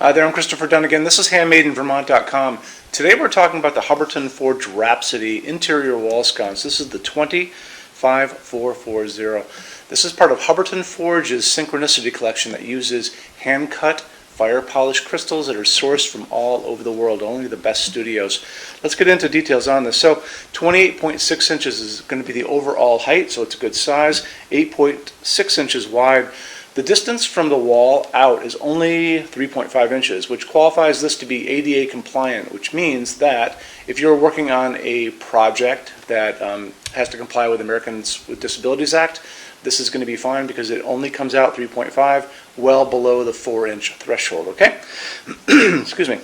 Hi there, I'm Christopher Dunnigan. This is HandmadeInVermont.com. Today we're talking about the Hubbardton Forge Rhapsody interior wall sconce. This is the 25440. This is part of Hubbardton Forge's Synchronicity collection that uses hand-cut, fire-polished crystals that are sourced from all over the world, only the best studios. Let's get into details on this. So 28.6 inches is going to be the overall height, so it's a good size, 8.6 inches wide. The distance from the wall out is only 3.5 inches, which qualifies this to be ADA compliant, which means that if you're working on a project that has to comply with Americans with Disabilities Act, this is going to be fine because it only comes out 3.5, well below the 4-inch threshold, okay? Excuse me.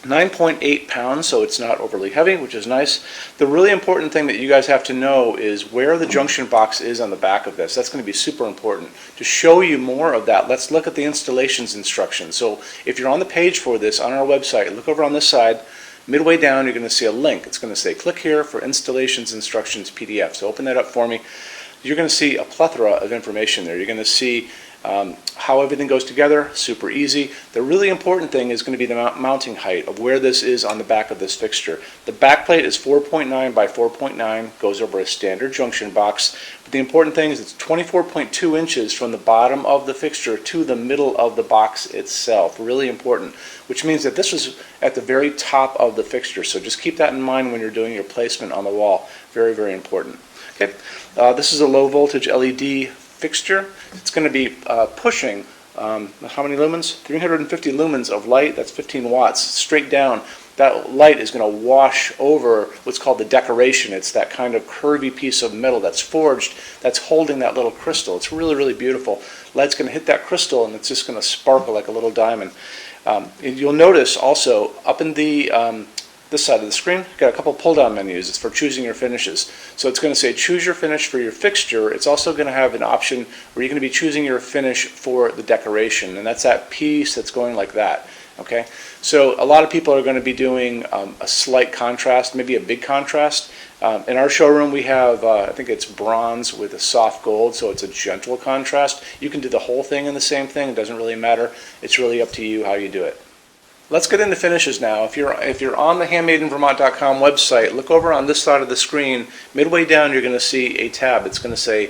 9.8 pounds, so it's not overly heavy, which is nice. The really important thing that you guys have to know is where the junction box is on the back of this. That's going to be super important. To show you more of that, let's look at the installations instructions. So if you're on the page for this on our website, look over on this side. Midway down, you're going to see a link. It's going to say, click here for installations instructions PDF. So open that up for me. You're going to see a plethora of information there. You're going to see how everything goes together, super easy. The really important thing is going to be the mounting height of where this is on the back of this fixture. The back plate is 4.9 by 4.9, goes over a standard junction box. But the important thing is it's 24.2 inches from the bottom of the fixture to the middle of the box itself. Really important, which means that this is at the very top of the fixture. So just keep that in mind when you're doing your placement on the wall. Very, very important. Okay, this is a low voltage LED fixture. It's going to be pushing how many lumens? 350 lumens of light. That's 15 watts straight down. That light is going to wash over what's called the decoration. It's that kind of curvy piece of metal that's forged that's holding that little crystal. It's really, really beautiful. Light's going to hit that crystal and it's just going to sparkle like a little diamond. You'll notice also up in the this side of the screen, you've got a couple pull-down menus. It's for choosing your finishes. So it's going to say choose your finish for your fixture. It's also going to have an option where you're going to be choosing your finish for the decoration, and that's that piece that's going like that. Okay, so a lot of people are going to be doing a slight contrast, maybe a big contrast. In our showroom we have, I think it's bronze with a soft gold, so it's a gentle contrast. You can do the whole thing in the same thing. It doesn't really matter. It's really up to you how you do it. Let's get into finishes now. If you're on the HandmadeInVermont.com website, look over on this side of the screen. Midway down, you're going to see a tab. It's going to say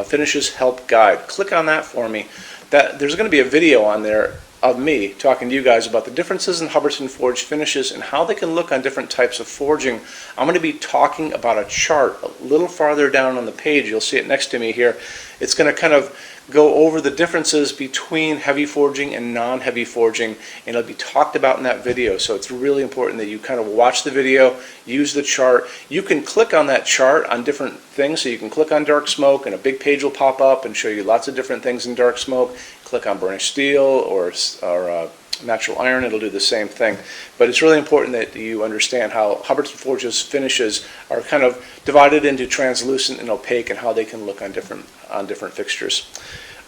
Finishes Help Guide. Click on that for me. There's going to be a video on there of me talking to you guys about the differences in Hubbardton Forge finishes and how they can look on different types of forging. I'm going to be talking about a chart a little farther down on the page. You'll see it next to me here. It's going to kind of go over the differences between heavy forging and non-heavy forging, and it'll be talked about in that video. So it's really important that you kind of watch the video, use the chart. You can click on that chart on different things. So you can click on dark smoke and a big page will pop up and show you lots of different things in dark smoke. Click on burnished steel or natural iron, it'll do the same thing. But it's really important that you understand how Hubbardton Forge's finishes are kind of divided into translucent and opaque and how they can look on different fixtures.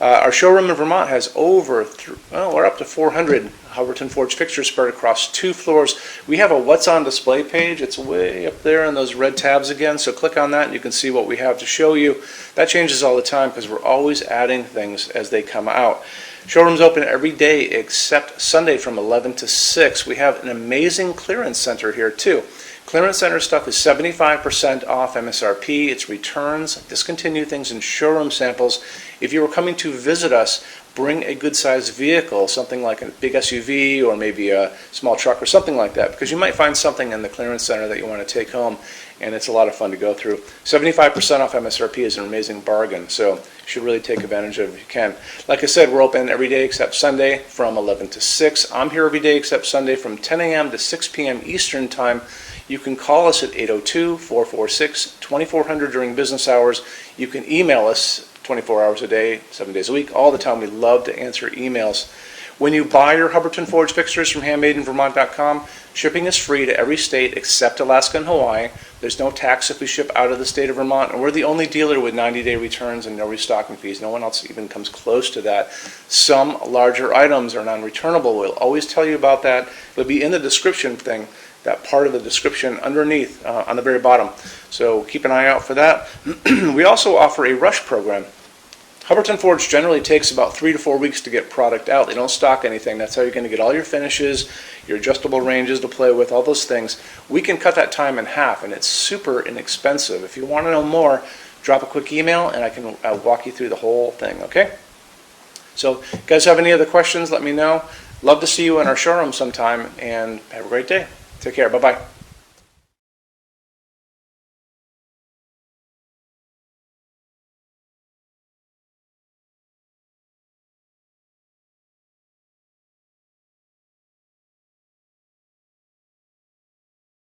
Our showroom in Vermont has we're up to 400 Hubbardton Forge fixtures spread across 2 floors. We have a What's on Display page. It's way up there in those red tabs again, so click on that and you can see what we have to show you. That changes all the time because we're always adding things as they come out. Showroom's open every day except Sunday from 11 to 6. We have an amazing clearance center here too. Clearance center stuff is 75% off MSRP. It's returns, discontinued things, and showroom samples. If you were coming to visit us, bring a good-sized vehicle, something like a big SUV or maybe a small truck or something like that, because you might find something in the clearance center that you want to take home, and it's a lot of fun to go through. 75% off MSRP is an amazing bargain, so you should really take advantage of it if you can. Like I said, we're open every day except Sunday from 11 to 6. I'm here every day except Sunday from 10 a.m. to 6 p.m. Eastern Time. You can call us at 802-446-2400 during business hours. You can email us 24 hours a day, 7 days a week, all the time. We love to answer emails. When you buy your Hubbardton Forge fixtures from HandmadeInVermont.com, shipping is free to every state except Alaska and Hawaii. There's no tax if we ship out of the state of Vermont, and we're the only dealer with 90-day returns and no restocking fees. No one else even comes close to that. Some larger items are non-returnable. We'll always tell you about that. It'll be in the description thing, that part of the description underneath on the very bottom. So keep an eye out for that. We also offer a rush program. Hubbardton Forge generally takes about 3 to 4 weeks to get product out. They don't stock anything. That's how you're going to get all your finishes, your adjustable ranges to play with, all those things. We can cut that time in half, and it's super inexpensive. If you want to know more, drop a quick email, and I can walk you through the whole thing, okay? So, if you guys have any other questions, let me know. Love to see you in our showroom sometime, and have a great day. Take care. Bye-bye.